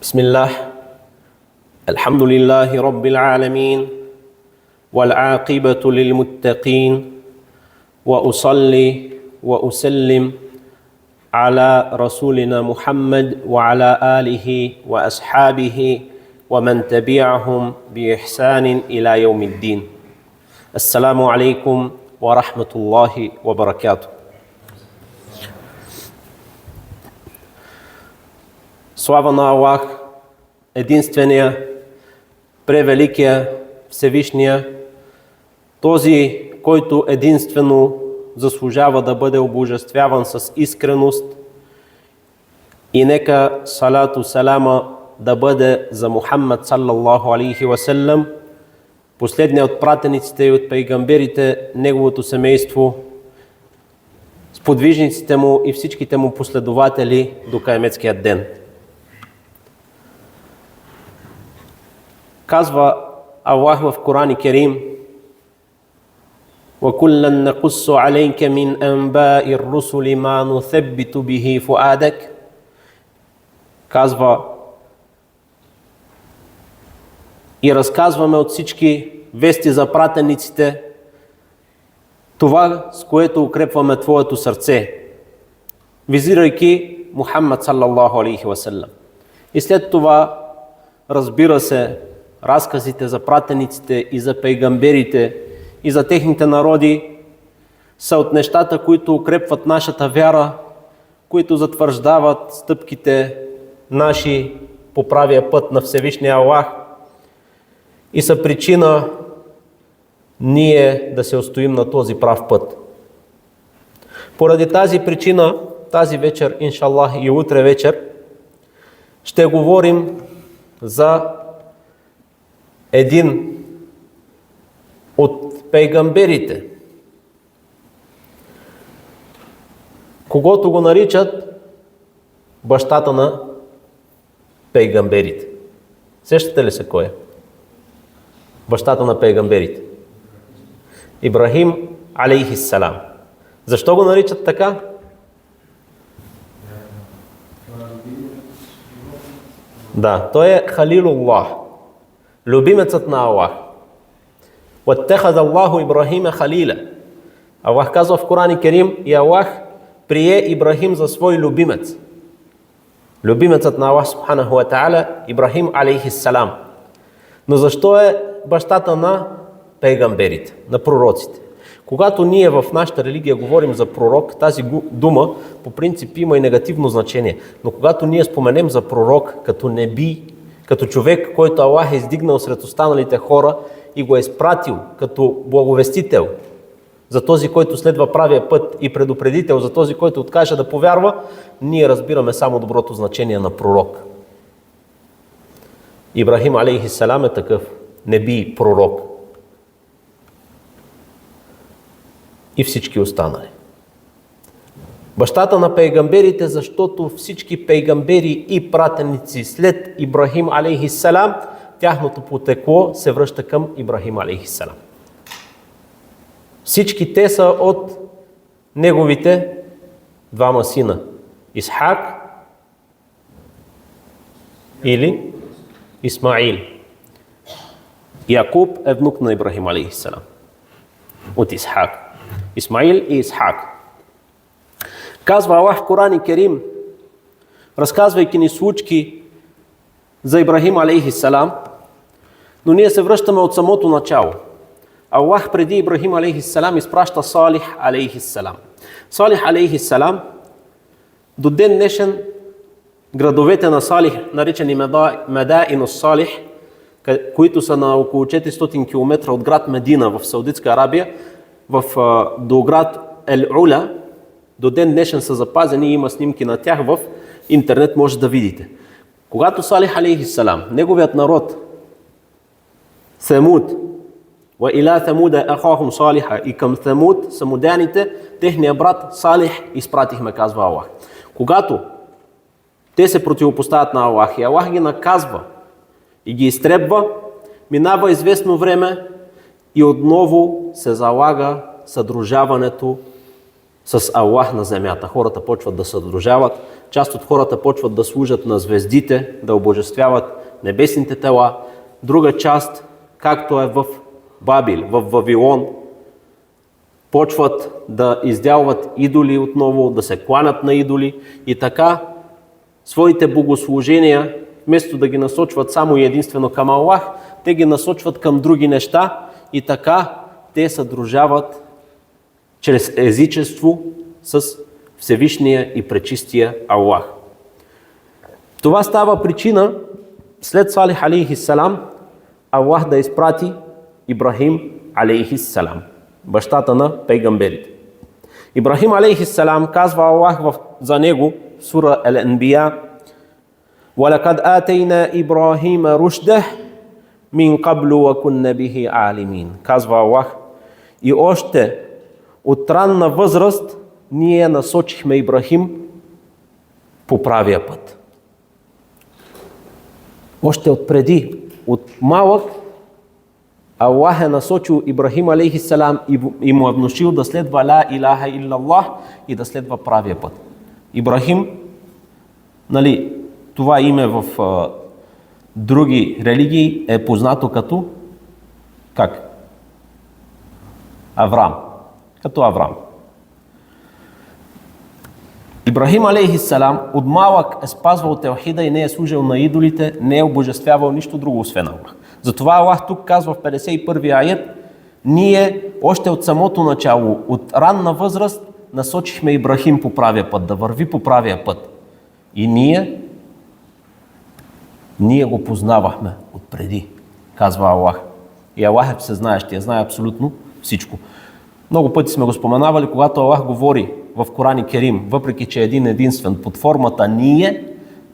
بسم الله الحمد لله رب العالمين والعاقبة للمتقين وأصلي وأسلم على رسولنا محمد وعلى آله وأصحابه ومن تبعهم بإحسان إلى يوم الدين. السلام عليكم ورحمة الله وبركاته. Слава на Аллах, единствения, превеликия, Всевишния, този, който единствено заслужава да бъде обожествяван с искреност, и нека салату салама да бъде за Мухаммад саллаллаху алейхи васелям, последния от пратениците и от пейгамберите, неговото семейство, сподвижниците му и всичките му последователи до каяметския ден. Казва Аллах в Коран Керим: وَكُلًّا نَقُصُّ عَلَيْكَ مِنْ أَنْبَاءِ الرُّسُلِ مَا نُثَبِّتُ بِهِ فُؤَادَكَ. Казва: и разказваме от всички вести за пратениците това, с което укрепваме твоето сърце, визирайки Мухаммад саллаллаху алейхи васелям. И след това, разбира се, разказите за пратениците и за пейгамберите и за техните народи са от нещата, които укрепват нашата вяра, които затвърждават стъпките наши по правия път на Всевишния Аллах и са причина ние да се устоим на този прав път. Поради тази причина, тази вечер, иншаллах, и утре вечер, ще говорим за един от пейгамберите, когото го наричат бащата на пейгамберите. Сещате ли се кой е? Бащата на пейгамберите. Ибрахим алейхиссалам. Защо го наричат така? Да, той е Халилуллах, любимецът на Аллах. وَاتَّخَذَ اللَّهُ إِبْرَاهِيمَ خَلِيلًا. Аллах казва в Коран Керим: и Аллах прие Ибрахим за свой любимец. Любимецът на Аллах субханаху ва та'аля, Ибрахим алейхиссалам. Но защо е бащата на пейгамберите, на пророците? Когато ние в нашата религия говорим за пророк, тази дума по принцип има и негативно значение. Но когато ние споменем за пророк като неби, като човек, който Аллах е издигнал сред останалите хора и го е изпратил като благовестител за този, който следва правия път, и предупредител за този, който откаже да повярва, ние разбираме само доброто значение на пророк. Ибрахим алейхиссалам е такъв неби, пророк. И всички останали. Бащата на пейгамберите, защото всички пейгамбери и пратеници след Ибрахим алейхиссалам, тяхното потекло се връща към Ибрахим алейхиссалам. Всички те са от неговите двама сина. Исхак или Исмаил. Якуб е внук на Ибрахим алейхиссалам. От Исхак. Исмаил и Исхак. Казва Аллах в Коран Керим, разказвайки ни случки за Ибрахим алейхиссалам, но ние се връщаме от самото начало. Аллах преди Ибрахим алейхиссалам изпраща Салих алейхиссалам. Салих алейхиссалам, до ден днешен градовете на Салих, наричани Медаинус Салих, които са на около 400 км от град Медина в Саудитска Арабия, до град Ел-Ула, до ден днешен са запазени и има снимки на тях в интернет, може да видите. Когато Салих алейхиссалам, неговият народ, Самуд, wa ila Thamуда ахахум Салиха, и към Самуд, самудяните, техния брат Салих изпратихме, казва Аллах. Когато те се противопоставят на Аллах и Аллах ги наказва и ги изтребва, минава известно време и отново се залага съдружаването с Аллах на земята. Хората почват да се дружават, част от хората почват да служат на звездите, да обожествяват небесните тела. Друга част, както е в Бабил, в Вавилон, почват да издялват идоли отново, да се кланят на идоли и така своите богослужения, вместо да ги насочват само и единствено към Аллах, те ги насочват към други неща и така те се дружават чрез езичество с Всевишния и Пречистия Аллах. Това става причина след Салих алейхиссалам Аллах да изпрати Ибрахим алейхиссалам, бащата на пейгамберите. Ибрахим алейхиссалам, казва Аллах за него в сура Ал-Анбия: وَلَقَدْ آتَيْنَا إِبْرَاهِيمَ رُشْدَهُ مِنْ قَبْلُ وَكُنَّا بِهِ عَالِمِينَ. Казва Аллах, и още от ранна възраст ние насочихме Ибрахим по правия път. Още отпреди, от малък, Аллах е насочил Ибрахим алейхиссалам и му е внушил да следва ла илаха иллаллах и да следва правия път. Ибрахим, това име в други религии е познато като Авраам. Като Авраам. Ибрахим алейхиссалам от малък е спазвал теохида и не е служил на идолите, не е обожествявал нищо друго освен Аллах. Затова Аллах тук казва в 51-ви аят: ние още от самото начало, от ранна възраст, насочихме Ибрахим по правия път, да върви по правия път. И ние го познавахме отпреди, казва Аллах. И Аллах е всезнаещия, знае абсолютно всичко. Много пъти сме го споменавали, когато Аллах говори в Коран Керим, въпреки че е единствен под формата ние,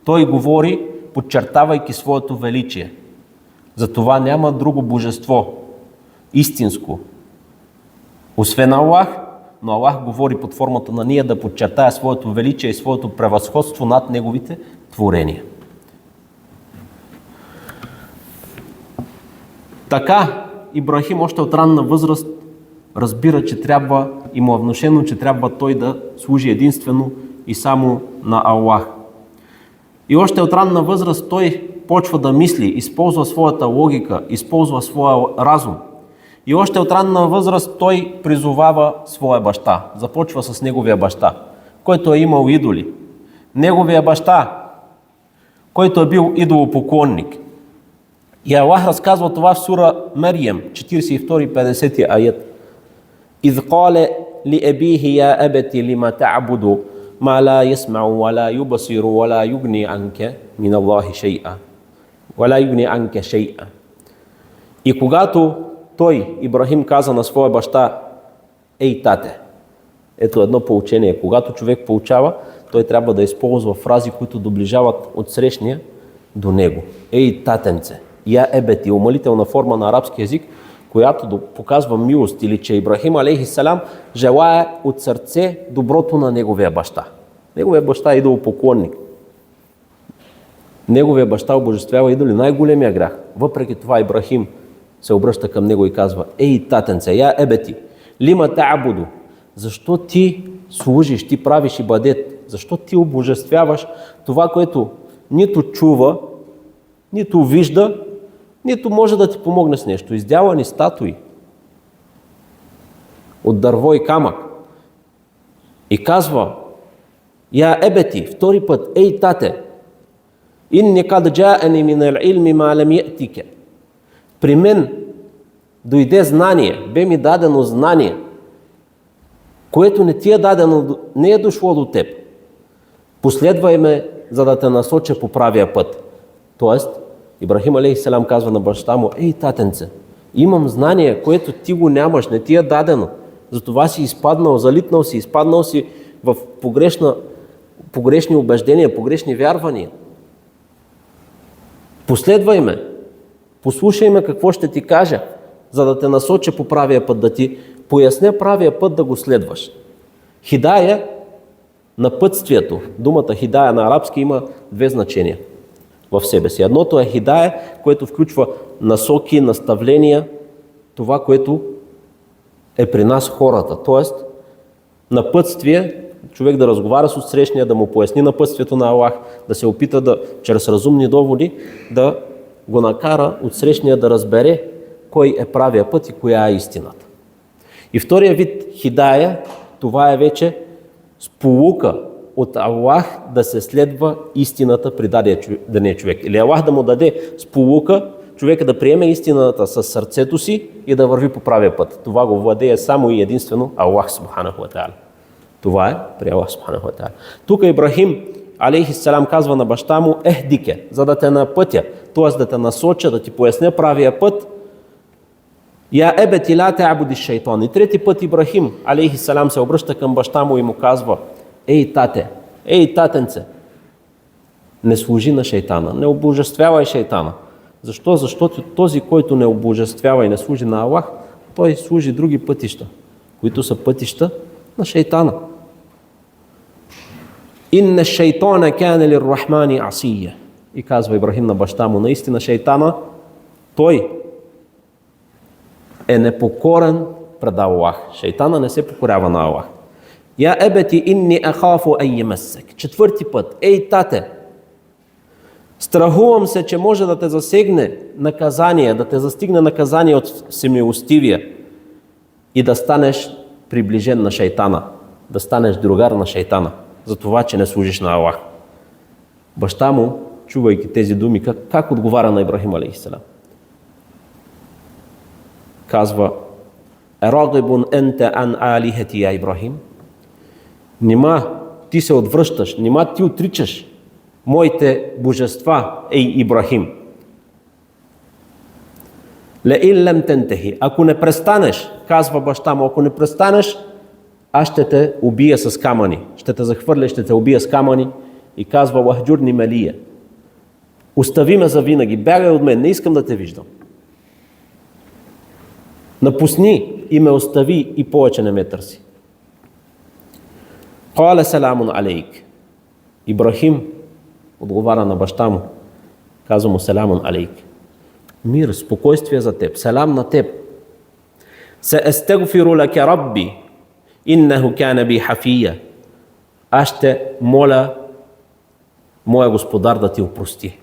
той говори, подчертавайки своето величие. Затова няма друго божество, истинско, освен Аллах, но Аллах говори под формата на ние да подчертая своето величие и своето превъзходство над неговите творения. Така Ибрахим още от ранна възраст разбира, че трябва и му е внушено, че трябва той да служи единствено и само на Аллах. И още от ранна възраст той почва да мисли, използва своята логика, използва своя разум. И още от ранна възраст той призовава своя баща. Започва с неговия баща, който е имал идоли. Неговия баща, който е бил идолопоклонник. И Аллах разказва това в сура Мариям, 42-50 аят. إذ قال لأبيه يا أبت لم تعبد ما لا يسمع ولا يبصر ولا يغني عنك من الله شيئا ولا يغني عنك شيئا. И когато той, Ибрахим, каза на своя баща: ей, тате, ето едно поучение. Когато човек поучава, той трябва да използва фрази, които доближават от срещния до него. Ей, татенце, я ебети, умалителна форма на арабски език, която показва милост, или че Ибрахим алейхиссалам желая от сърце доброто на неговия баща. Неговия баща е идолопоклонник. Неговия баща обожествява идоли, най-големия грях. Въпреки това Ибрахим се обръща към него и казва: ей, татенце, я ебети, лима та'буду, защо ти служиш, ти правиш ибадет, защо ти обожествяваш това, което нито чува, нито вижда, нито може да ти помогне с нещо. Издялани статуи от дърво и камък. И казва: я ебети, втори път, ей, тате, инни кад джаани минал илми ма лам я'тика. При мен дойде знание, бе ми дадено знание, което не ти е дадено, не е дошло до теб. Последвай ме, за да те насоча по правия път. Тоест, Ибрахим алейхиссалам казва на баща му: ей, татенце, имам знание, което ти го нямаш, не ти е дадено. Затова си изпаднал, залитнал си, изпаднал си в погрешни убеждения, погрешни вярвания. Последвай ме, послушай ме какво ще ти кажа, за да те насоча по правия път, да ти поясня правия път да го следваш. Хидая, напътствието, думата хидая на арабски има две значения в себе си. Едното е хидая, което включва насоки, наставления, това, което е при нас хората. Тоест, напътствие, човек да разговаря с отсрещния, да му поясни напътствието на Аллах, да се опита да, чрез разумни доводи, да го накара отсрещния да разбере кой е правия път и коя е истината. И втория вид хидая, това е вече сполука от Аллах да се следва истината при дадения човек. Или Аллах да му даде сполука, човека да приеме истината със сърцето си и да върви по правия път. Това го владее само и единствено Аллах субханаху ва та'аля. Това е при Аллах субханаху ва та'аля. Тук Ибрахим алейхиссалам казва на баща му: ехдике, за да те напътя, т.е. да те насоча, да ти поясня правия път. Я ебети ла те'абуди шейтан. И трети път Ибрахим алейхиссалам се обръща към баща му и му казва: ей тате, ей татенце, не служи на шейтана, не обожествявай шейтана. Защо? Защото този, който не обожествява и не служи на Аллах, той служи други пътища, които са пътища на шейтана. Инна шейтана кане лиррахмани асия. И казва Ибрахим на баща му: наистина шейтана, той е непокорен пред Аллах. Шейтана не се покорява на Аллах. Я ебети инни ахафу ан ямассак. Четвърти път: ей тате, страхувам се, че може да те засегне наказание, да те застигне наказание от всемилостивия и да станеш приближен на шейтана, да станеш другар на шейтана, за това, че не служиш на Аллах. Баща му, чувайки тези думи, как отговаря на Ибрахим алейхиссалам? Казва: ерагибун енте ан алихати я Ибрахим. Нима ти се отвръщаш, нима ти отричаш моите божества, ей Ибрахим. Леин лем тентехи. Ако не престанеш, казва баща му, ако не престанеш, аз ще те убия с камъни. Ще те захвърля, ще те убия с камъни. И казва: вахджурни мелия. Остави ме завинаги, бягай от мен, не искам да те виждам. Напусни и ме остави и повече не ме търси. Кале саламун алейк. Ибрахим отговаря на баща му. Казва му: саламун алейк. Мир, спокойствие за теб, салам на теб. Се естегфиру лаке рабби, иннаху кане би хафия. Аз ще моля моя господар да ти опрости.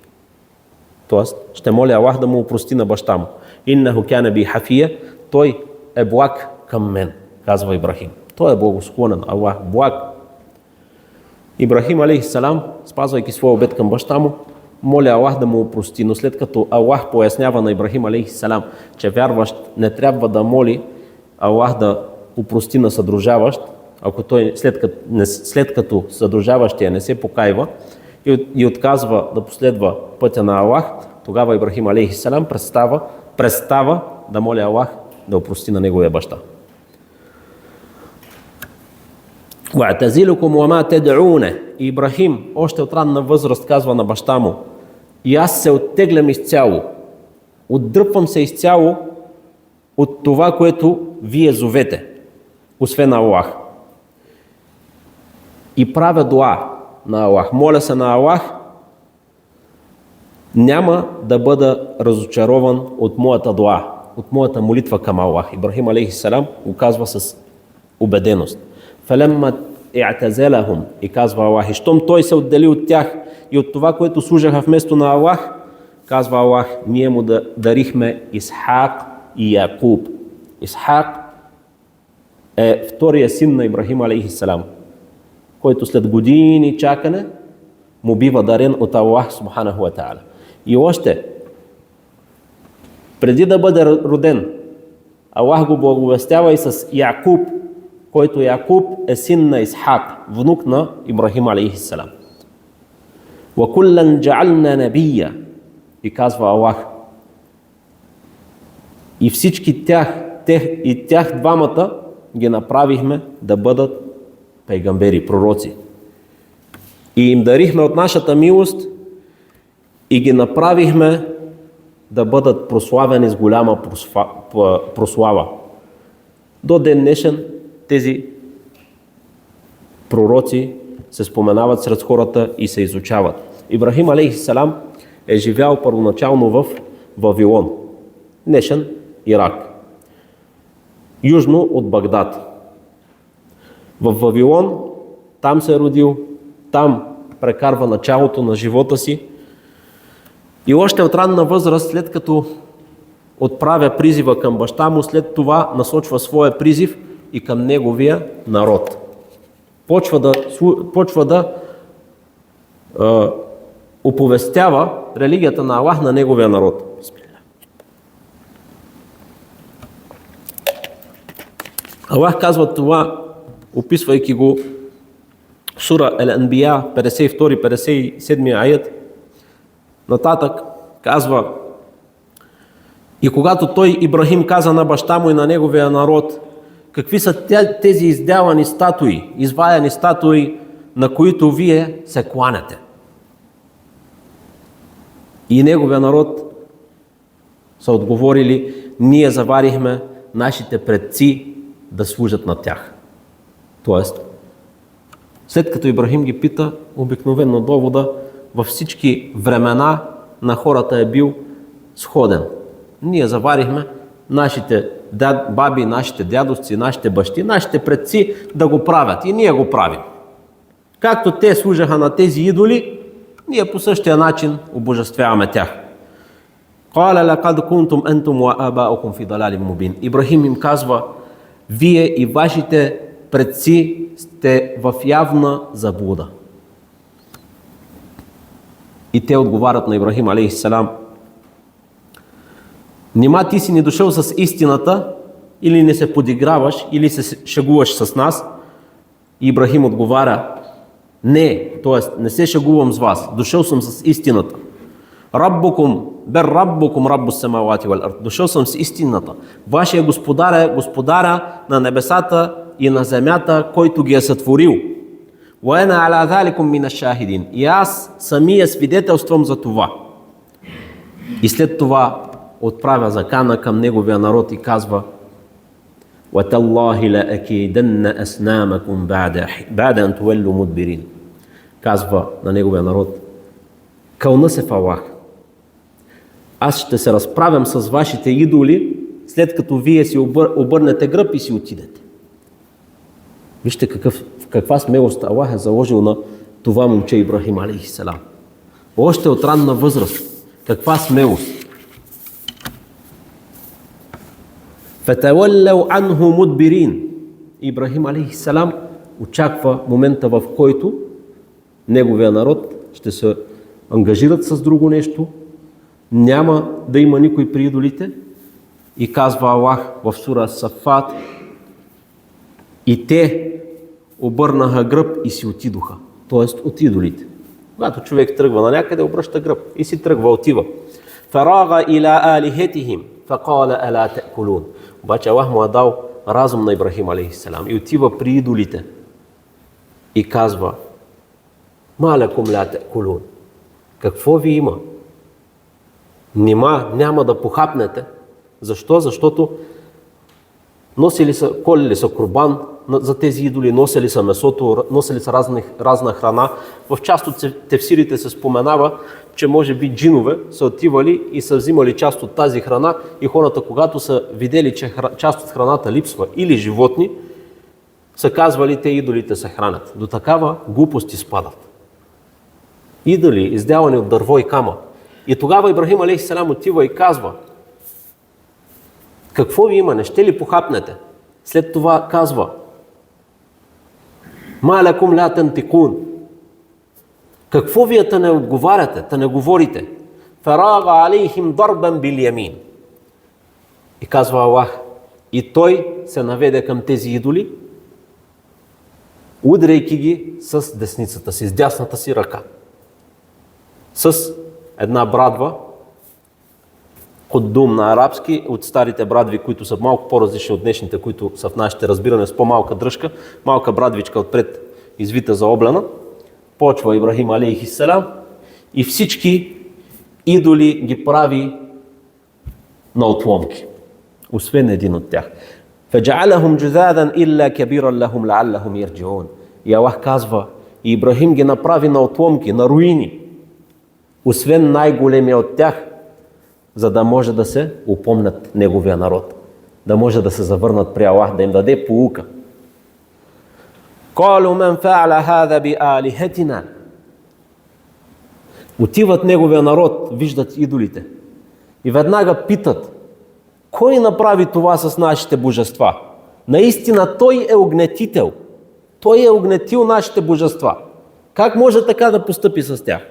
Тоест, ще моля Аллах да му опрости на баща му. Иннаху кане би хафия. Той е благ към мен, казва Ибрахим. Той е благосклонен, Аллах благ. Ибрахим алейхиссалам, спазвайки своя обет към баща му, моля Аллах да му опрости, но след като Аллах пояснява на Ибрахим алейхиссалам, че вярващ не трябва да моли Аллах да опрости на съдружаващ, ако той след като съдружаващия не се покайва и отказва да последва пътя на Аллах, тогава Ибрахим алейхиссалам престава да моли Аллах да опрости на неговия баща. وَاعْتَزِلُكُمْ وَمَا تَدْعُونَ. Ибрахим още от ранна възраст казва на баща му: и аз се оттеглям изцяло, отдръпвам се изцяло от това, което вие зовете, освен Аллах. И правя дуа на Аллах, моля се на Аллах, няма да бъда разочарован от моята дуа, от моята молитва към Аллах. Ибрахим алейхиссалам го казва с убеденост. Фалемма и'тазалахум, и казва Аллах, и щом той се отдели от тях и от това, което служаха вместо на Аллах, казва Аллах, ние му дарихме Исхак и Якуб. Исхак е втория син на Ибрахим алейхиссалам, който след години чакане му бива дарен от Аллах субханаху ва та'аля. И още преди да бъде роден, Аллах го благовестява и с Якуб, който Якуб е син на Исхак, внук на Ибрахим алейхиссалам. Ва куллан джа'ална набия, и казва Аллах, и всички тях двамата ги направихме да бъдат пейгамбери, пророци. И им дарихме от нашата милост и ги направихме да бъдат прославени с голяма прослава. До ден днешен тези пророци се споменават сред хората и се изучават. Ибрахим алейхиссалам е живял първоначално в Вавилон, днешен Ирак, южно от Багдад. в Вавилон, там се е родил, там прекарва началото на живота си и още от ранна възраст, след като отправя призива към баща му, след това насочва своя призив и към неговия народ. Почва да оповестява религията на Аллах на неговия народ. Аллах казва това, описвайки го в сура Ал-Анбия, 52-57 аят. Нататък казва: и когато той, Ибрахим, каза на баща му и на неговия народ, какви са тези изделани статуи, изваяни статуи, на които вие се кланяте. И неговия народ са отговорили: ние заварихме нашите предци да служат на тях. Тоест, след като Ибрахим ги пита, обикновено довода във всички времена на хората е бил сходен. Ние заварихме нашите баби, нашите дядовци, нашите бащи, нашите предци да го правят и ние го правим. Както те служаха на тези идоли, ние по същия начин обожествяваме тях. Ибрахим им казва: вие и вашите предци сте в явна заблуда. И те отговарят на Ибрахим алейхиссалам: нима ти си ни дошъл с истината, или не се подиграваш, или се шегуваш с нас? И Ибрахим отговаря: не, т.е. не се шегувам с вас, дошъл съм с истината. Раббукум, раббукум раббус самавати вал ард. Дошъл съм с истината. Вашия господар е господаря на небесата и на земята, който ги е сътворил. Ва ана ала заликум мина шахидин. И аз самия свидетелствам за това. И след това отправя закана към неговия народ и казва: وَتَاللَّهِ لَأَكِيدَنَّ أَسْنَامَكُمْ بَعْدَ أَنْ تُوَلُّوا مُدْبِرِينَ. Казва на неговия народ: кълна се в Аллах, аз ще се разправям с вашите идоли, след като вие си обърнете гръб и си отидете. Вижте каква смелост Аллах е заложил на това момче Ибрахим алейхиссалам. Още от ранна възраст. Каква смелост! فَتَوَلَّوْا عَنْهُ مُدْبِرِينَ. Ибрахим алейхиссалам очаква момента, в който неговия народ ще се ангажират с друго нещо, няма да има никой при идолите, и казва Аллах в сура Сафат: и те обърнаха гръб и си отидоха. Т.е. от идолите. Когато човек тръгва на някъде, обръща гръб и си тръгва, отива. فَرَاغَ إِلَىٰ آلِهَتِهِمْ فَقَالَ أَلَا تَأْكُلُونَ. Обаче Аллах му е дал разум на Ибрахим алейхиссалам и отива при идолите и казва: ма лакум ла та'кулун. Какво ви има? Няма да похапнете. Защо? Защото колили са курбан за тези идоли, носили са месото, носили са разна храна. В част от тефсирите се споменава, че може би джинове са отивали и са взимали част от тази храна, и хората, когато са видели, че част от храната липсва, или животни, са казвали: те идолите се хранят. До такава глупости спадат. Идоли, изделани от дърво и кама. И тогава Ибрахим алейхиссалам отива и казва: какво ви има, не ще ли похапнете? След това казва: ма лакум ла тантикун. Какво вие те не отговаряте, те не говорите? Фарага алейхим дарбан бил ямин. И казва Аллах: и той се наведе към тези идоли, удряйки ги с десницата си, с дясната си ръка. С една брадва, куддум на арабски, от старите брадви, които са малко по-различни от днешните, които са в нашите разбиране с по-малка дръжка, малка брадвичка отпред, извита за облена. Почва Ибрахим алейхиссалам и всички идоли ги прави на отломки, освен един от тях. فَجَعَلَهُمْ جُذَاذًا إِلَّا كَبِيرًا لَهُمْ لَعَلَّهُمْ يَرْجِعُونَ. И Аллах казва: и Ибрахим ги направи на отломки, на руини, освен най-големия от тях, за да може да се упомнят неговия народ, да може да се завърнат при Аллах, да им даде поука. قالوا من فعل هذا بآلهتنا. Отиват неговия народ, виждат идолите и веднага питат: кой направи това с нашите божества? Наистина той е огнетител. Той е огнетил нашите божества. Как може така да постъпи с тях?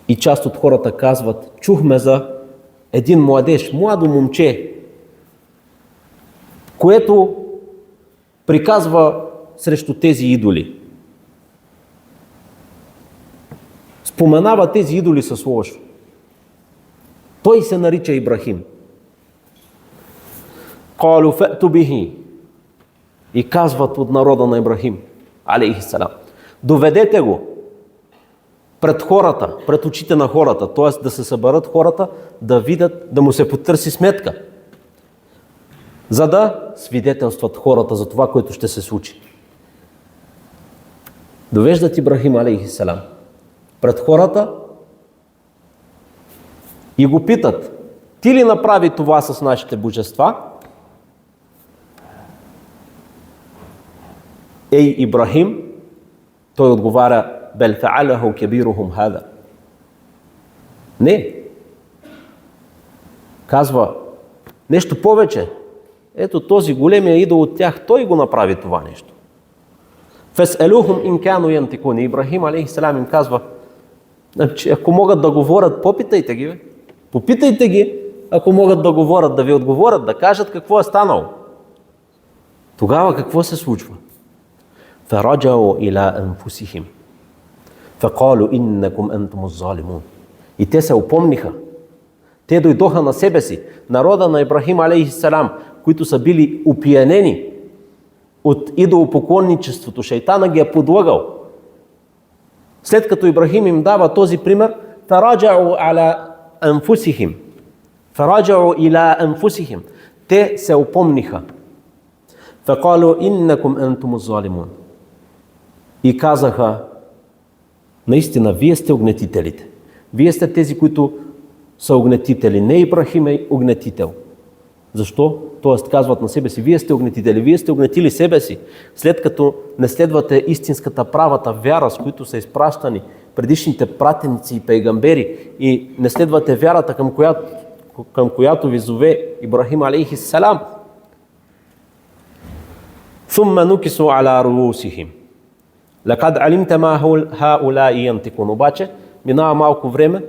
И част от хората казват: чухме за един младеж, младо момче, което приказва срещу тези идоли. Споменава тези идоли с лошо. Той се нарича Ибрахим. Калу фе'ту бихи. И казват от народа на Ибрахим, алейхиссалам: доведете го пред хората, пред очите на хората, т.е. да се съберат хората, да видят, да му се потърси сметка, за да свидетелстват хората за това, което ще се случи. Довеждат Ибрахим, алейхиссалам, пред хората и го питат: ти ли направи това с нашите божества? Ей, Ибрахим, той отговаря: бел фа'алаху кабирухум хада. Не. Казва нещо повече. Ето този големия идол от тях, той го направи това нещо. Фес'алухум ин кану янтикун. Ибрахим, алейхиссалам, им казва: ако могат да говорят, попитайте ги. Бе. Попитайте ги, ако могат да говорят, да ви отговорят, да кажат какво е станало. Тогава какво се случва? فَرَجَعُوا إِلَىٰ أَنفُسِهِمْ فَقَالُوا إِنَّكُمْ أَنْتُمُ الظَّالِمُونَ. И те се опомниха. Те дойдоха на себе си. Народа на Ибрахим, алейхиссалам, които са били опиянени от идолопоклонничеството, шейтана ги е подлъгал. След като Ибрахим им дава този пример, فَرَجَعُوا عَلَىٰ أَنفُسِهِمْ فَرَجَعُوا إِلَىٰ أَنفُسِهِمْ. Те се опомниха. فَقَالُوا إِنَّكُمْ أَنْتُمُ الظَّالِمُونَ. И казаха: наистина, вие сте огнетителите. Вие сте тези, които са огнетители. Не Ибрахим е огнетител. Защо? Тоест казват на себе си: вие сте огнетители. Вие сте огнетили себе си, след като не следвате истинската, правата вяра, с които са изпращани предишните пратеници и пейгамбери, и не следвате вярата, към която ви зове Ибрахим, алейхиссалам. ثُمَّ نُكِسُوا عَلَىٰ رُؤُوسِهِمْ لَقَدْ عَلِمْتَ مَا هَؤُلَاءِ يَنْطِقُونَ. Обаче минава малко време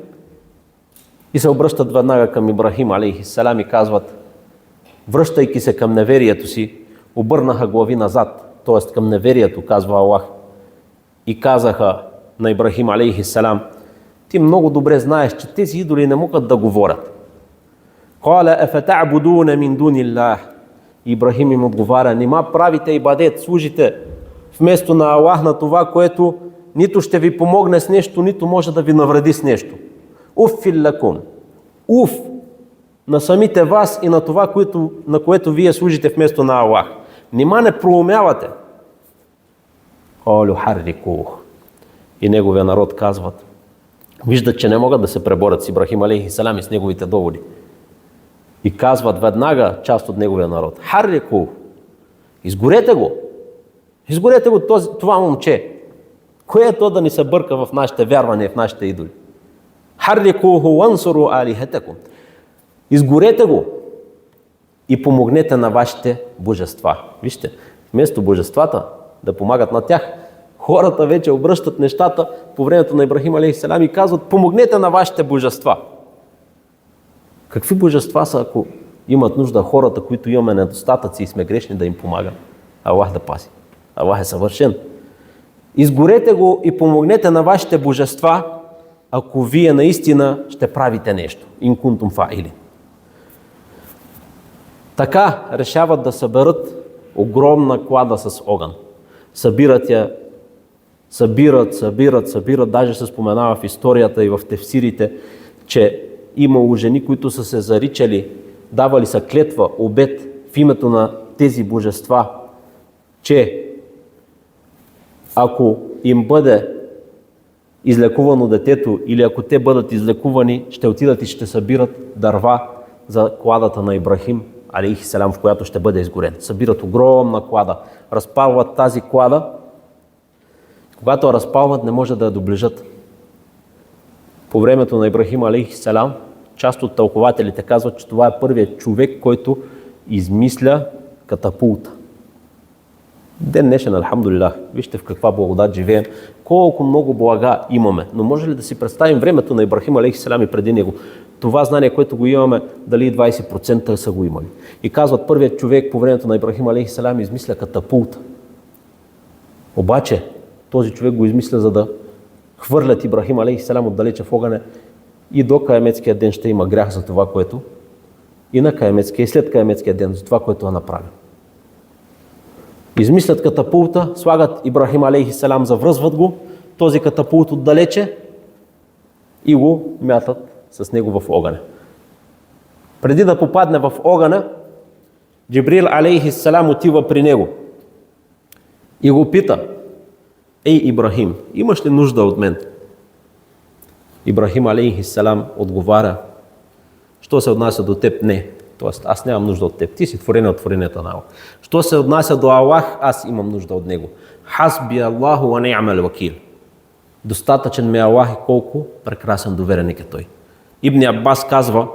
и се обръщат веднага към Ибрахим, алейхиссалам, и казват, връщайки се към неверието си, обърнаха глави назад, т.е. към неверието, казва Аллах, и казаха на Ибрахим, алейхиссалам: ти много добре знаеш, че тези идоли не могат да говорят. قَالَ أَفَتَعْبُدُونَ مِنْ دُونِ اللَّهِ. Ибрахим им отговаря: нима правите ибадет, служите вместо на Аллах на това, което нито ще ви помогне с нещо, нито може да ви навреди с нещо. Уффил лакум. Уф на самите вас и на това, на което вие служите вместо на Аллах. Нима не проумявате. Олю харрикух. И неговия народ казват, виждат, че не могат да се преборят с Ибрахим, алейхиссалам, и с неговите доводи. И казват веднага част от неговия народ: харрику, изгорете го. Изгорете го това момче. Кое е то да ни се бърка в нашите вярвания, в нашите идоли? Харрикуху вансуру алихетакум. Изгорете го и помогнете на вашите божества. Вижте, вместо божествата да помагат на тях, хората вече обръщат нещата по времето на Ибрахим, алейхиссалам, и казват: помогнете на вашите божества. Какви божества са, ако имат нужда хората, които имаме недостатъци и сме грешни, да им помагам? Аллах да пази. Аллах е съвършен. Изгорете го и помогнете на вашите божества, ако вие наистина ще правите нещо. Ин кунтум фаили. Така решават да съберат огромна клада с огън. Събират я, събират. Даже се споменава в историята и в тефсирите, че имало жени, които са се заричали, давали са клетва, обет в името на тези божества, че ако им бъде излекувано детето или ако те бъдат излекувани, ще отидат и ще събират дърва за кладата на Ибрахим, алейхиссалам, в която ще бъде изгорен. Събират огромна клада, разпалват тази клада. Когато я разпалват, не може да я доближат. По времето на Ибрахим алейхиссалам, част от тълкователите казват, че това е първият човек, който измисля катапулта. Ден днешен, алхамдулилlah, вижте в каква благодат живеем, колко много блага имаме. Но може ли да си представим времето на Ибрахим алейхиссалам и преди него? Това знание, което го имаме, дали 20% са го имали. И казват, първият човек по времето на Ибрахим алейхиссалам измисля катапулта. Обаче, този човек го измисля, за да хвърлят Ибрахим алейхиссалам отдалече в огъня и до каяметския ден ще има грях за това, което и на каяметския, и след каяметския ден за това, което е направил. Измислят катапулта, слагат Ибрахим алейхиссалам, завръзват го, този катапулт отдалече и го мятат с него в огъня. Преди да попадне в огъня, Джибрил алейхиссалам отива при него и го пита: ей, Ибрахим, имаш ли нужда от мен? Ибрахим алейхиссалам отговаря: що се отнася до теб? Не. Тоест, аз нямам нужда от теб. Ти си творение от творението на Аллах. Що се отнася до Аллах, аз имам нужда от него. Хасби Аллаху ва ни'мал вакил. Достатъчен ми е Аллах и колко прекрасен довереник е той. Ибн Аббас казва: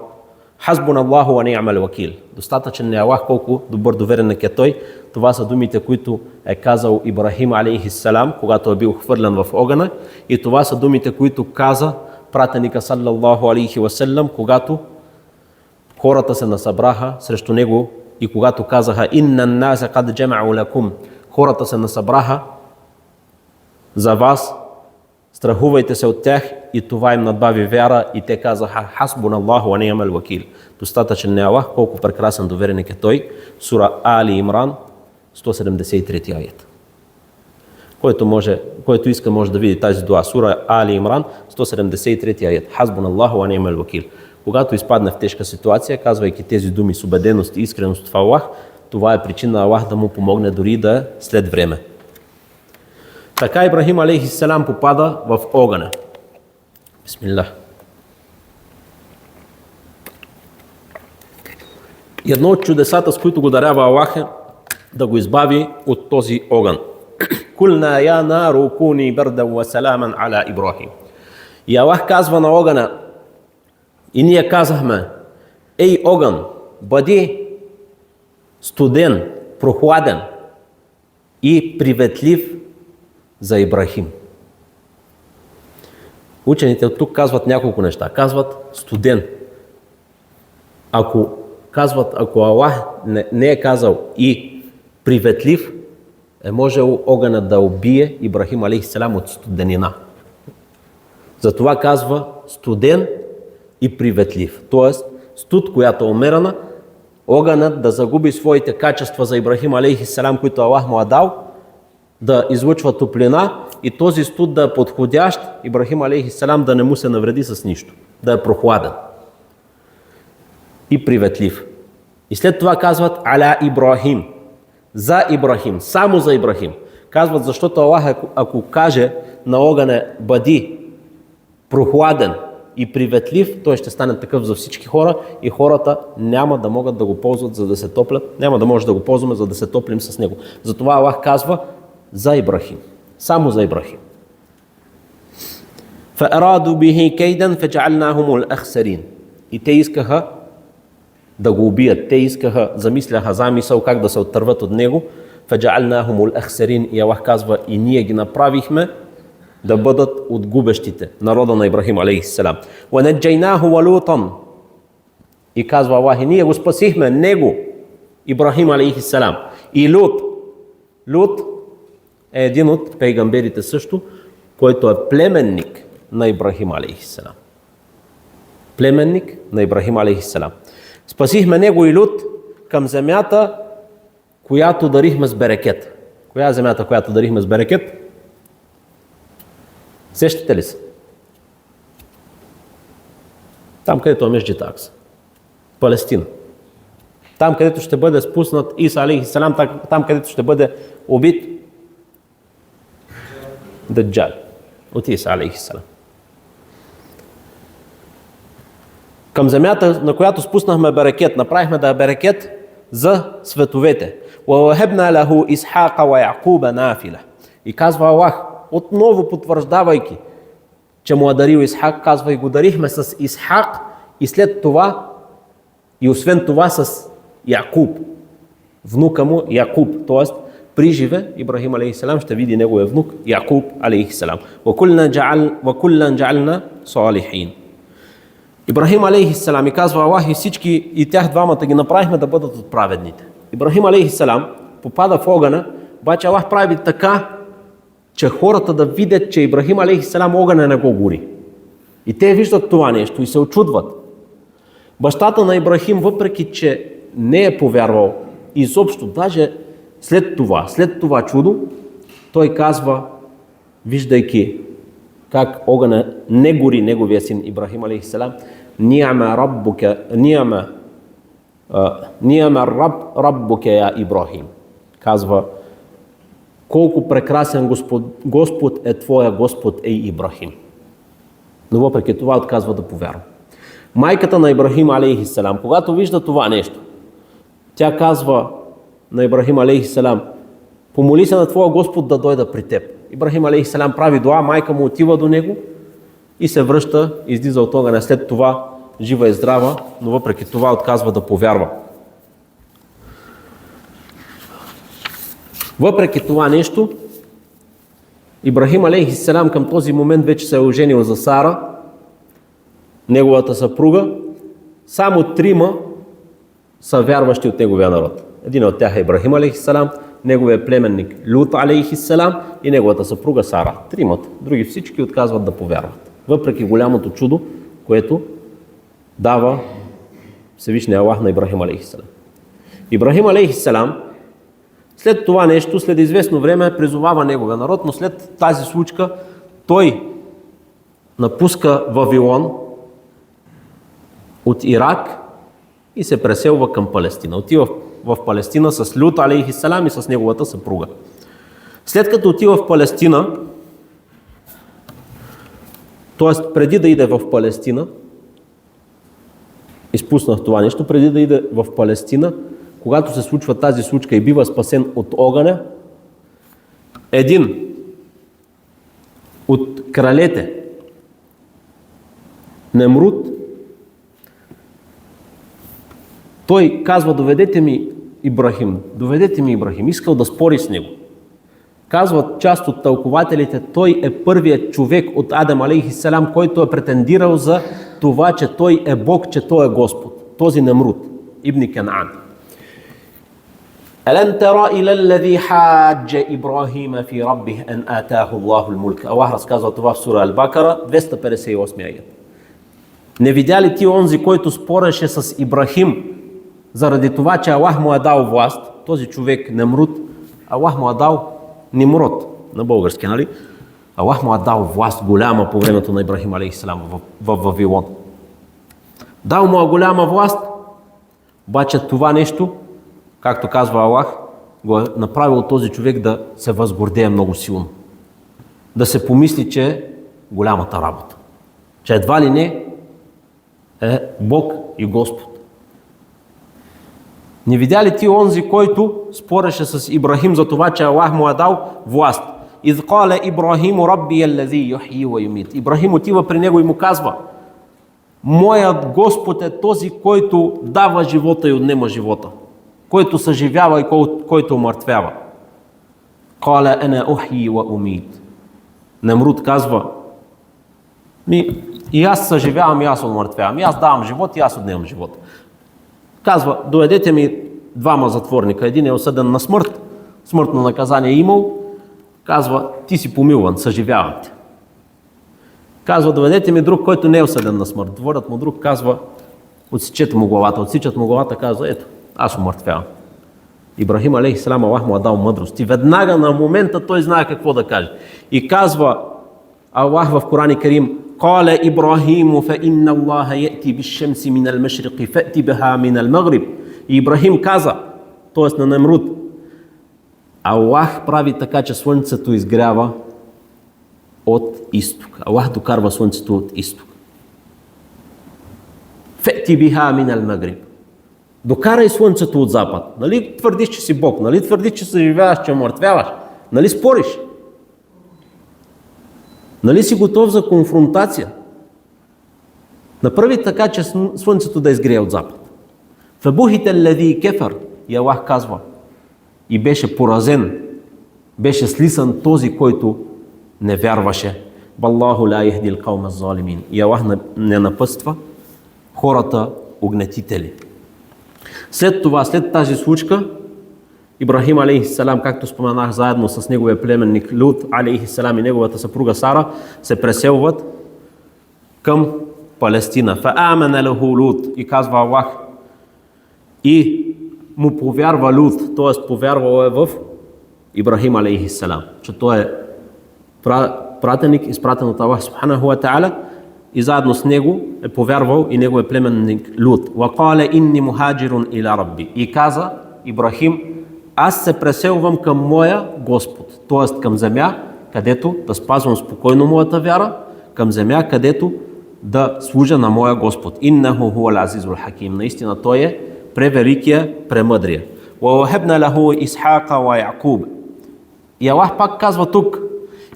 Хасбун Аллаху ва ни'мал вакил. Достатъчен ми е Аллах, колко добър довереник е той. Това са думите, които е казал Ибрахим алейхиссалам, когато е бил хвърлен в огъня. И това са думите, които каза пратеника саллаллаху алейхи васеллям, когато хората се насъбраха срещу него и когато казаха: инна наса кад джамa'у лакум, хората се насъбраха за вас, страхувайте се от тях, и това им надбави вяра, и те казаха: хасбун Аллаху ва ни'мал вакил. Достатъчен е Аллах, колко прекрасен довереник е той. Сура Али Имран, 173 аят. Който иска, може да види тази дуа. Сура Али Имран, 173 аят. Хасбун Аллаху ва ни'мал вакил. Когато изпадне в тежка ситуация, казвайки тези думи с убеденост и искреност в Аллах, това е причина Аллах да му помогне дори да е след време. Така Ибрахим алейхиссалам попада в огъня. Бисмилlah. И едно от чудесата, с които го дарява Аллах, е да го избави от този огън. Кулна я нару куни бардан ва саламан ала Ибрахим. И Аллах казва на огъня, и ние казахме: ей, огън, бъди студен, прохладен и приветлив за Ибрахим. Учените от тук казват няколко неща. Казват студен. Ако Аллах не е казал и приветлив, е можел огъня да убие Ибрахим алейхиссалам от студенина. Затова казва студен и приветлив. Тоест, студ, която е умерена, огънът да загуби своите качества за Ибрахим алейхиссалам, които Аллах му е дал, да излъчва топлина, и този студ да е подходящ, Ибрахим алейхиссалам да не му се навреди с нищо, да е прохладен и приветлив. И след това казват аля Ибрахим, за Ибрахим, само за Ибрахим. Казват, защото Аллах, ако каже на огъня бъди прохладен и приветлив, той ще стане такъв за всички хора и хората няма да могат да го ползват, за да се топлят, няма да може да го ползваме, за да се топлим с него. Затова Аллах казва за Ибрахим, само за Ибрахим. فَأَرَادُوا بِهِ كَيْدًا فَجَعَلْنَاهُمُ الْأَخْسَرِينَ. И те искаха да го убият, те замисляха замисъл как да се оттърват от него. فَجَعَلْنَاهُمُ الْأَخْسَرِينَ. И Аллах казва, и ние ги направихме да бъдат от губещите, народа на Ибрахим алейхиссалам. وَنَجَّيْنَاهُ وَلُوطًا. И казва Аллах, и ние го спасихме, него, Ибрахим алейхиссалам. И Лут е един от пейгамберите също, който е племенник на Ибрахим алейхиссалам. Племенник на Ибрахим алейхиссалам. Спасихме него и Лут към земята, която дарихме с берекет. Коя е земята, която дарихме с берекет? Сещате ли се? Там, където е Месджид Акса. Палестина. Там, където ще бъде спуснат Иса алейхиссалам, там, където ще бъде убит Даджал от Иса алейхиссалам. Към земята, на която спуснахме берекет, направихме да е берекет, за световете. وَوَهَبْنَا لَهُ إِسْحَاقَ وَيَعْقُوبَ نَافِلَةً. И казва Аллах, отново потвърждавайки, че му е дарил Исхак, казва и го дарихме с Исхак и след това, и освен това с Якуб, внука му Якуб, т.е. при живе Ибрахим алейхиссалам ще види неговия внук Якуб алейхиссалам. وَكُلًّا جَعَلْنَا صَالِحِينَ. Ибрахим алейхиссалам, и казва Аллах, и всички и тях двамата ги направихме да бъдат от праведните. Ибрахим алейхиссалам попада в огъня, обаче Аллах прави така, че хората да видят, че Ибрахим алейхиссалам огъня не го гори. И те виждат това нещо и се очудват. Бащата на Ибрахим, въпреки че не е повярвал изобщо, даже след това чудо, той казва, виждайки как огъня не гори неговия син Ибрахим алейхиссалам, ни'ма раббука я Ибрахим. Казва, колко прекрасен Господ е твоя Господ, ей Ибрахим. Но въпреки това отказва да повярва. Майката на Ибрахим алейхиссалам, когато вижда това нещо, тя казва на Ибрахим алейхиссалам, помоли се на твоя Господ да дойда при теб. Ибрахим алейхиссалам прави дуа, майка му отива до него и се връща, излиза от огъня. След това жива и здрава, но въпреки това отказва да повярва. Въпреки това нещо, Ибрахим алейхиссалам към този момент вече се е оженил за Сара, неговата съпруга. Само 3 са вярващи от неговия народ. Един от тях е Ибрахим алейхиссалам, неговия племенник Лут алейхиссалам и неговата съпруга Сара. 3. Други всички отказват да повярват. Въпреки голямото чудо, което дава Всевишния Аллах на Ибрахим алейхиссалам. Ибрахим алейхиссалам след това нещо, след известно време призовава неговия народ, но след тази случка той напуска Вавилон от Ирак и се преселва към Палестина. Отива в Палестина с Лут алейхиссалам и с неговата съпруга. След като отива в Палестина, т.е. преди да иде в Палестина, изпуснах това нещо, преди да иде в Палестина, когато се случва тази случка и бива спасен от огъня, един от кралете, Немруд, той казва, доведете ми Ибрахим, искал да спори с него. Казват част от тълкователите, той е първият човек от Адам алейхиссалам, който е претендирал за това, че той е Бог, че той е Господ. Този Немруд, Ибн Канаан. Елен тера илеллази хаджа Ибрахима фи раббих ан атаху Аллаху л-мулк. Аллах разказва това в сура Ал-Бакара, 258 аят. Не видя ли ти онзи, който спореше с Ибрахим заради това, че Аллах му е дал власт? Този човек Немруд, Аллах му е дал Нимрод на български, нали? Аллах му е дал власт голяма по времето на Ибрахим алейхиссалам в Вавилон. Дал му е голяма власт, обаче това нещо, както казва Аллах, го е направил този човек да се възгордее много силно. Да се помисли, че е голямата работа. Че едва ли не е Бог и Господ. Не видя ли ти онзи, който спореше с Ибрахим за това, че Аллах му е дал власт? Из кале Ибрахиму рабби аллази юхйи ва юмит. Ибрахим отива при него и му казва, моят Господ е този, който дава живота и отнема живота, който съживява и който умъртвява. Кале ана ухйи ва умит. Немруд казва, и аз съживявам, и аз умъртвявам, и аз давам живот, и аз отнемам живота. Казва, доведете ми 2 затворника. Един е осъден на смърт, смъртно наказание е имал. Казва, ти си помилван, съживявам те. Казва, доведете ми друг, който не е осъден на смърт. Водят му друг, казва, отсичат му главата, казва, ето, аз умъртвявам. Ибрахим алейхиссалам, Аллах му е дал мъдрост. И веднага на момента той знае какво да каже. И казва Аллах в Коран Карим, قال إبراهيم فإن الله يأتي بالشمس من المشرق فأتي بها من المغرب. И Ибрахим каза, т.е. на Немруд, Аллах прави така, че слънцето изгрява от изток. Аллах докарва слънцето от изток. Фети биха мин ал-Магриб. Докарай слънцето от запад. Нали твърдиш, че си Бог? Нали твърдиш, че съживяваш, че омъртвяваш? Нали спориш? Нали си готов за конфронтация? Направи така, че слънцето да изгрее от запад. Фабухите леви кефър, и Аллах казва, и беше поразен, беше слисан този, който не вярваше. Баллаху ла яхдил каума залимин. И Аллах не напътства хората огнетители. След това, след тази случка, Ибрахим алейхиссалам, както споменах, заедно с неговия племенник Лут алейхиссалам и неговата съпруга Сара се преселват към Палестина. Фаамана лаху Лут, и казва Аллах, и му повярва Лут, т.е. повярвал е в Ибрахим алейхиссалам, че той е пратеник, изпратен от Аллах субханаху ва та'аля, и заедно с него е повярвал и неговия племенник Лут. Вакале инни мухаджирун иля рабби. И каза Ибрахим, аз се преселвам към моя Господ, т.е. към земя, където да спазвам спокойно моята вяра, към земя, където да служа на моя Господ. Иннаху хуал азизул хаким. Наистина той е превеликия, премъдрия. Ва вахабна лаху Исхака ва Якуб. И Аллах пак казва тук,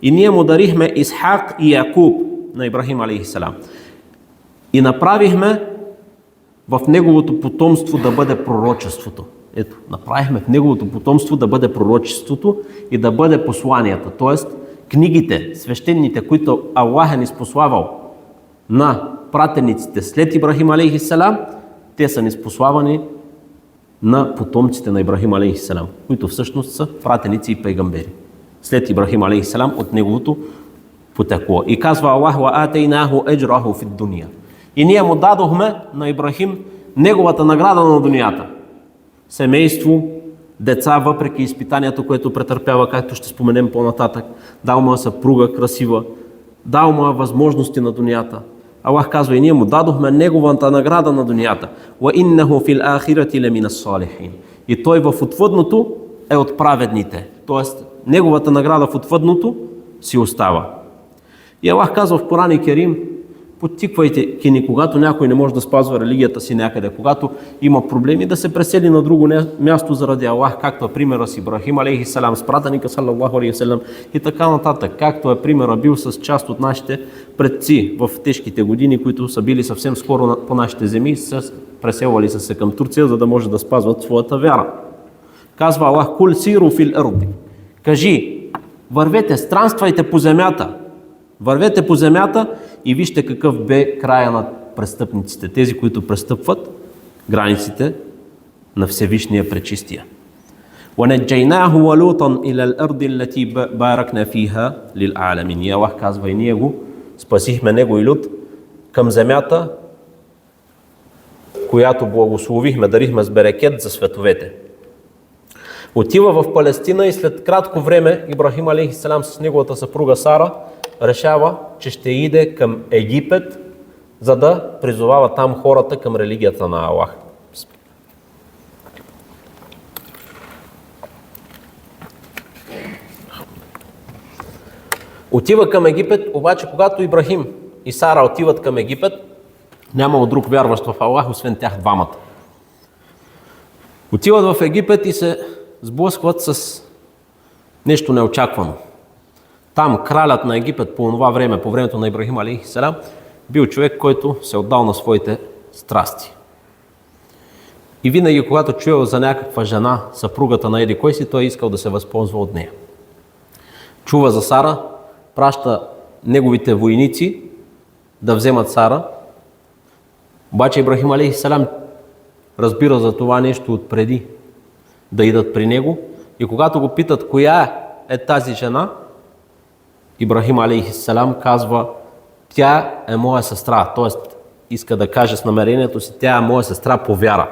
и ние му дарихме Исхак и Якуб на Ибрахим алейхиссалам. И направихме в неговото потомство да бъде пророчеството. Ето, направихме в неговото потомство да бъде пророчеството и да бъде посланията. Тоест, книгите, свещените, които Аллах е ниспославал на пратениците след Ибрахим алейхиссалам, те са ниспославани на потомците на Ибрахим алейхиссалам, които всъщност са пратеници и пейгамбери. След Ибрахим алейхиссалам от неговото потекло. И казва Аллах, ва атейнаху еджраху фид дуния. И ние му дадохме на Ибрахим неговата награда на дунията. Семейство, деца, въпреки изпитанието, което претърпява, както ще споменем по-нататък. Дал му съпруга красива, дал му възможности на дунията. Аллах казва, и ние му дадохме неговата награда на дунията. Ва иннаху фил ахирати лемина салихин. И той в отвъдното е от праведните. Тоест, неговата награда в отвъдното си остава. И Аллах казва в Коран и Керим, подтиквайте кини, когато някой не може да спазва религията си някъде, когато има проблеми, да се пресели на друго място заради Аллах, както е примера с Ибрахим алейхиссалам, с пратеника саллаллаху алейхи вассалам и така нататък, както е примера бил с част от нашите предци в тежките години, които са били съвсем скоро по нашите земи, са преселвали се към Турция, за да може да спазват своята вяра. Казва Аллах, кул сиру фил арди. Кажи, вървете, странствайте по земята. Вървете по земята и вижте какъв бе края на престъпниците, тези, които престъпват границите на Всевишния Пречистия. وَنَجَّيْنَاهُ وَلُوطًا إِلَى الْأَرْضِ الَّتِي بَارَكْنَا فِيهَا لِلْعَالَمِينَ. И Аллах казва, и ние го спасихме него и Лут към земята, която благословихме, дарихме с берекет за световете. Отива в Палестина и след кратко време Ибрахим алейхиссалам с неговата съпруга Сара решава, че ще иде към Египет, за да призовава там хората към религията на Аллах. Отива към Египет, обаче когато Ибрахим и Сара отиват към Египет, нямало друг вярващ в Аллах, освен тях двамата. Отиват в Египет и се сблъскват с нещо неочаквано. Там кралят на Египет по това време, по времето на Ибрахим алейхиссалам, бил човек, който се отдал на своите страсти. И винаги, когато чуел за някаква жена, съпругата на еди кой си, той искал да се възползва от нея. Чува за Сара, праща неговите войници да вземат Сара. Обаче Ибрахим алейхиссалам разбира за това нещо отпреди да идат при него. И когато го питат коя е тази жена, Ибрахим алейхиссалам казва, тя е моя сестра, т.е. иска да каже с намерението си, тя е моя сестра по вяра,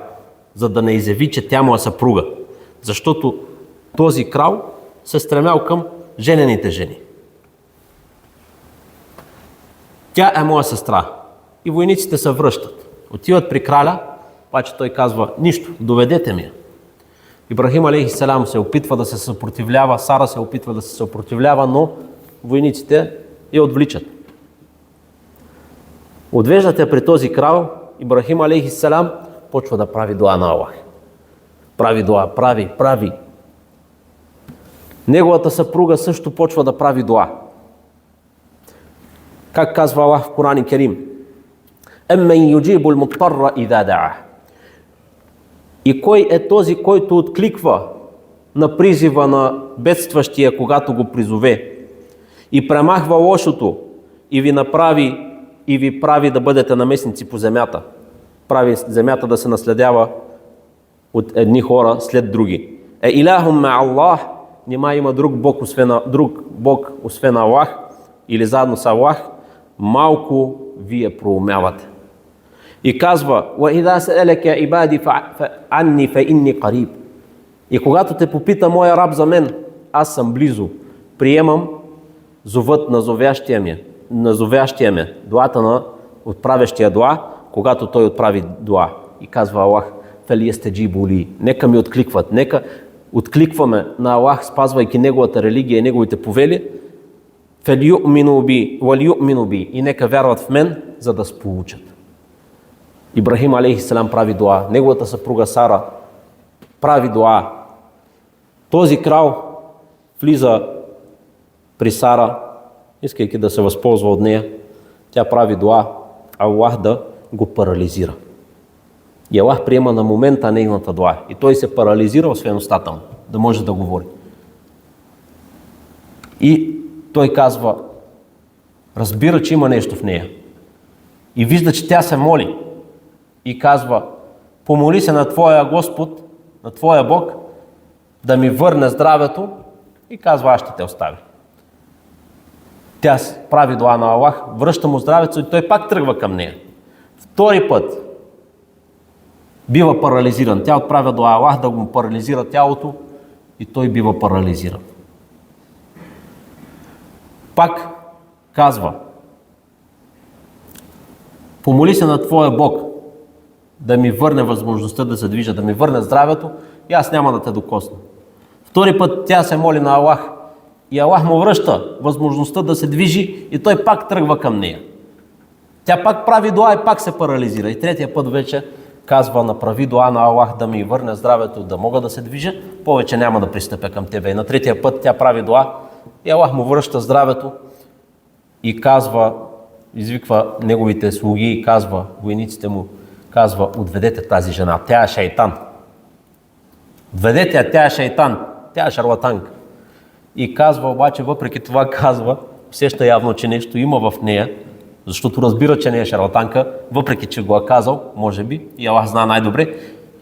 за да не изяви, че тя му е съпруга. Защото този крал се стремял към женените жени. Тя е моя сестра. И войниците се връщат. Отиват при краля, обаче той казва, нищо, доведете ми я. Ибрахим алейхиссалам се опитва да се съпротивлява, Сара се опитва да се съпротивлява, но войниците я отвличат. Отвеждат я при този крал, Ибрахим алейхиссалам почва да прави дуа на Аллах. Прави дуа, прави. Неговата съпруга също почва да прави дуа. Как казва Аллах в Коран Керим? Еммен юджибул муттарра идha да'ah. И кой е този, който откликва на призива на бедстващия, когато го призове, и премахва лошото, и ви прави да бъдете наместници по земята. Прави земята да се наследява от едни хора след други. Илахум ма Аллах, нима има друг Бог освен Аллах, или заедно с Аллах, малко вие проумявате. И казва: وَإِذَا سَأَلَكَ عِبَادِي فَعَنِّي فَإِنِّي قَرِيبٌ. И когато те попита моя раб за мен, аз съм близо. Приемам зовът на зовящия ме, дуата на отправящия дуа, когато той отправи дуа. И казва Аллах: فَلْيَسْتَجِيبُوا لِي. Нека ми откликват, нека откликваме на Аллах, спазвайки неговата религия и неговите повели. فَلْيُؤْمِنُوا بِي وَلْيُؤْمِنُوا بِي. И нека вярват в мен, за да сполучат. Ибрахим алейхиссалам прави дуа, неговата съпруга Сара прави дуа. Този крал влиза при Сара, искайки да се възползва от нея. Тя прави дуа, Аллах да го парализира. И Аллах приема на момента нейната дуа. И той се парализира, освен устата му, да може да говори. И той казва, разбира, че има нещо в нея. И вижда, че тя се моли. И казва: помоли се на твоя Господ, на твоя Бог, да ми върне здравето. И казва: аз ще те оставя. Тя прави дуа на Аллах, връща му здравето и той пак тръгва към нея. Втори път бива парализиран. Тя отправя дуа Аллах да му парализира тялото и той бива парализиран. Пак казва: помоли се на твоя Бог да ми върне възможността да се движа, да ми върне здравето и аз няма да те докосна. Втори път тя се моли на Аллах и Аллах му връща възможността да се движи и той пак тръгва към нея. Тя пак прави дуа и пак се парализира. И третия път вече казва: направи дуа на Аллах да ми върне здравето, да мога да се движа, повече няма да пристъпя към тебе. И на третия път тя прави дуа и Аллах му връща здравето и казва, извиква неговите слуги и казва, войниците му, казва: отведете тази жена, тя е шайтан. Отведете я, тя е шайтан, тя е шарлатанка. И казва обаче, въпреки това казва, усеща явно, че нещо има в нея, защото разбира, че не е шарлатанка, въпреки че го е казал, може би, и Аллах знае най-добре,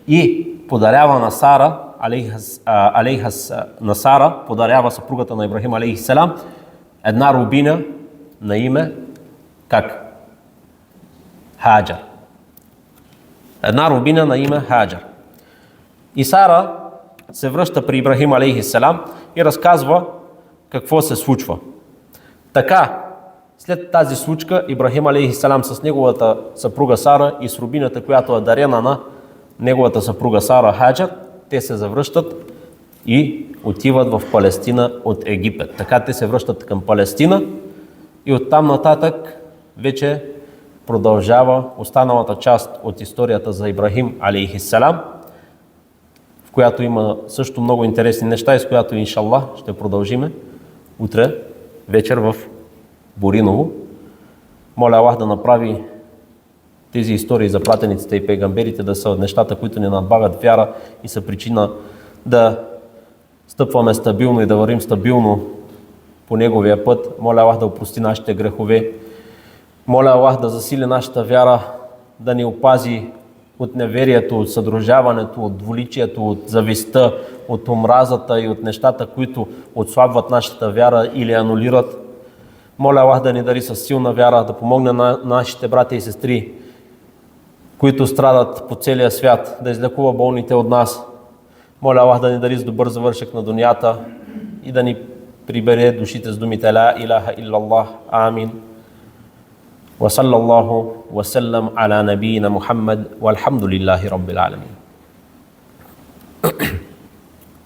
и подарява на Сара, на Сара, подарява съпругата на Ибрахим алейхиссалам, една рубина на име, как? Хаджар. Една рубина на име Хаджар. И Сара се връща при Ибрахим алейхиссалам и разказва какво се случва. Така, след тази случка, Ибрахим алейхиссалам с неговата съпруга Сара и с рубината, която е дарена на неговата съпруга Сара Хаджар, те се завръщат и отиват в Палестина от Египет. Така те се връщат към Палестина и оттам нататък вече продължава останалата част от историята за Ибрахим алейхиссалам, в която има също много интересни неща и с която, иншаллах, ще продължиме утре вечер в Бориново. Моля Аллах да направи тези истории за пратениците и пейгамберите да са нещата, които ни надбавят вяра и са причина да стъпваме стабилно и да вървим стабилно по неговия път. Моля Аллах да опрости нашите грехове. Моля Аллах да засили нашата вяра, да ни опази от неверието, от съдружаването, от двуличието, от завистта, от омразата и от нещата, които отслабват нашата вяра или анулират. Моля Аллах да ни дари със силна вяра, да помогне на нашите братя и сестри, които страдат по целия свят, да излекува болните от нас. Моля Аллах да ни дари с добър завършек на дунята и да ни прибере душите с думите Ла илаха иллаллах. Амин. وصلى الله وسلم على نبينا محمد والحمد لله رب العالمين.